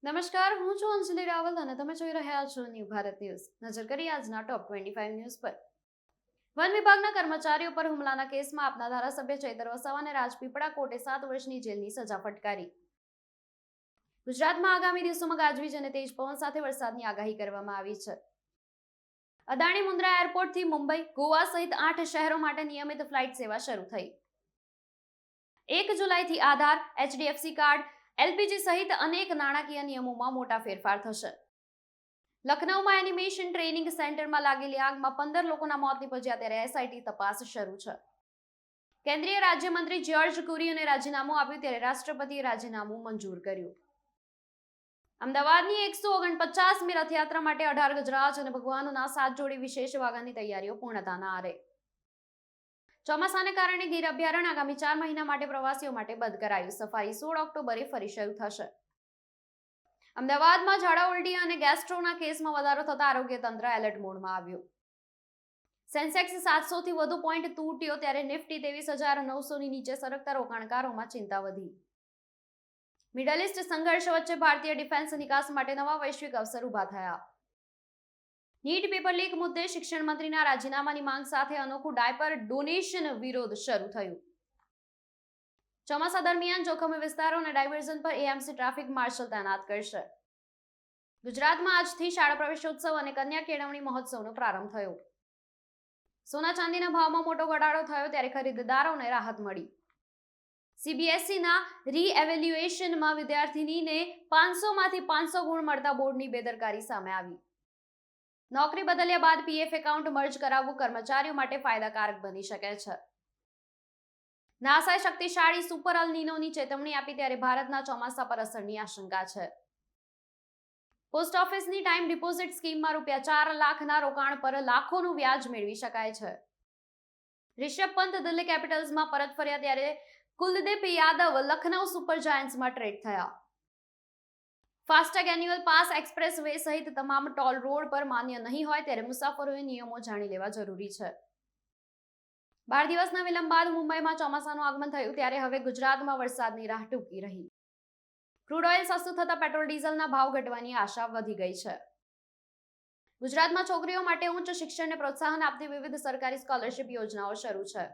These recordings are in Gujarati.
નમસ્કાર, હું છું અંજલિ રાવલ અને તમે જોઈ રહ્યા છો ન્યૂ ભારત ન્યૂઝ. નજર કરીએ આજના ટોપ 25 ન્યૂઝ પર. વન વિભાગના કર્મચારીઓ પર હુમલાના કેસમાં આપના ધારાસભ્ય ચૈતર વસાવાને રાજપીપળા કોર્ટે 7 વર્ષની જેલની સજા ફટકારી. ગુજરાતમાં આગામી દિવસોમાં ગાજવીજ અને તેજ પવન સાથે વરસાદની આગાહી કરવામાં આવી છે. અદાણી મુન્દ્રા એરપોર્ટથી મુંબઈ, ગોવા સહિત 8 શહેરો માટે નિયમિત ફ્લાઇટ સેવા શરૂ થઈ. 1 જુલાઈથી આધાર, HDFC કાર્ડ, LPG સહિત અનેક નાણાકીય નિયમોમાં મોટા ફેરફાર થશે. લખનૌમાં એનિમેશન ટ્રેનિંગ સેન્ટરમાં લાગેલી આગમાં 15 લોકોના મોત નીપજ્યા ત્યારે SIT તપાસ શરૂ છે. કેન્દ્રીય રાજ્યમંત્રી જ્યોર્જ કુરિયને રાજીનામું આપ્યું ત્યારે રાષ્ટ્રપતિએ રાજીનામું મંજૂર કર્યું. અમદાવાદની 149મી રથયાત્રા માટે 18 ગજરાજ અને ભગવાનોના 7 જોડી વિશેષ વાહનની તૈયારીઓ પૂર્ણતાના આરે. ચોમાસાને કારણે ગીર અભયારણ્ય આગામી 4 મહિના માટે પ્રવાસીઓ માટે બંધ કરાયું. સફારી 16 ઓક્ટોબરે ફરી શરૂ થશે. અમદાવાદમાં ઝાડા ઉલટી અને ગેસ્ટ્રોના કેસમાં વધારો થતા આરોગ્ય તંત્ર એલર્ટ મોડમાં આવ્યું. સેન્સેક્સ 700 થી વધુ પોઈન્ટ તૂટ્યો ત્યારે નિફ્ટી 23,900 ની નીચે સરકતા રોકાણકારોમાં ચિંતા વધી. મિડલ ઈસ્ટ સંઘર્ષ વચ્ચે ભારતીય ડિફેન્સ નિકાસ માટે નવા વૈશ્વિક અવસર ઊભા થયા. નીટ પેપર લીક મુદ્દે શિક્ષણ મંત્રીના રાજીનામાની માંગ સાથે અનોખું ડાયપર ડોનેશન વિરોધ શરૂ થયું. ચોમાસા દરમિયાન જોખમી વિસ્તારો અને ડાયવર્ઝન પર AMC ટ્રાફિક માર્શલ તૈનાત કરશે. ગુજરાતમાં આજથી શાળા પ્રવેશોત્સવ અને કન્યા કેળવણી મહોત્સવનો પ્રારંભ થયો. સોના ચાંદીના ભાવમાં મોટો ઘટાડો થયો ત્યારે ખરીદદારોને રાહત મળી. CBSEના રીએવેલ્યુએશનમાં વિદ્યાર્થીનીને 500માંથી 500 ગુણ મળતા બોર્ડની બેદરકારી સામે આવી. નોકરી બદલ્યા બાદ PF એકાઉન્ટ મર્જ કરાવવું કર્મચારીઓ માટે ફાયદાકારક બની શકે છે. નાસાએ શક્તિશાળી સુપર અલ નીનોની ચેતવણી આપી ત્યારે ભારતના ચોમાસા પર અસરની આશંકા છે. પોસ્ટ ઓફિસની ટાઈમ ડિપોઝિટ સ્કીમમાં ₹4 લાખના રોકાણ પર લાખોનું વ્યાજ મેળવી શકાય છે. રિષભ પંત દિલ્હી કેપિટલ્સમાં પરત ફર્યા ત્યારે કુલદીપ યાદવ લખનઉ સુપર જાયન્ટ્સમાં ટ્રેડ થયા. FASTag annual pass express way સહિત તમામ ટોલ રોડ પર માન્ય નહીં હોય ત્યારે મુસાફરોએ નિયમો જાણી લેવા જરૂરી છે. 12 દિવસના વિલંબ બાદ મુંબઈમાં ચોમાસાનું આગમન થયું ત્યારે હવે ગુજરાતમાં વરસાદની રાહ ટૂંકી રહી. ક્રૂડ ઓઇલ સસ્તું થતા પેટ્રોલ ડીઝલના ભાવ ઘટવાની આશા વધી ગઈ છે. ગુજરાતમાં છોકરીઓ માટે ઉચ્ચ શિક્ષણને પ્રોત્સાહન આપતી વિવિધ સરકારી સ્કોલરશિપ યોજનાઓ શરૂ છે.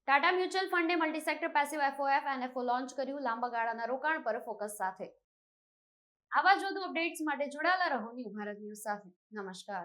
ટાટા મ્યુચ્યુઅલ ફંડે multisector passive FOF NFO launch કર્યું. લાંબા ગાળાના રોકાણ પર ફોકસ સાથે. આવા જ વધુ અપડેટ્સ માટે જોડાયેલા રહો ન્યૂ ભારત ન્યૂઝ સાથે. નમસ્કાર.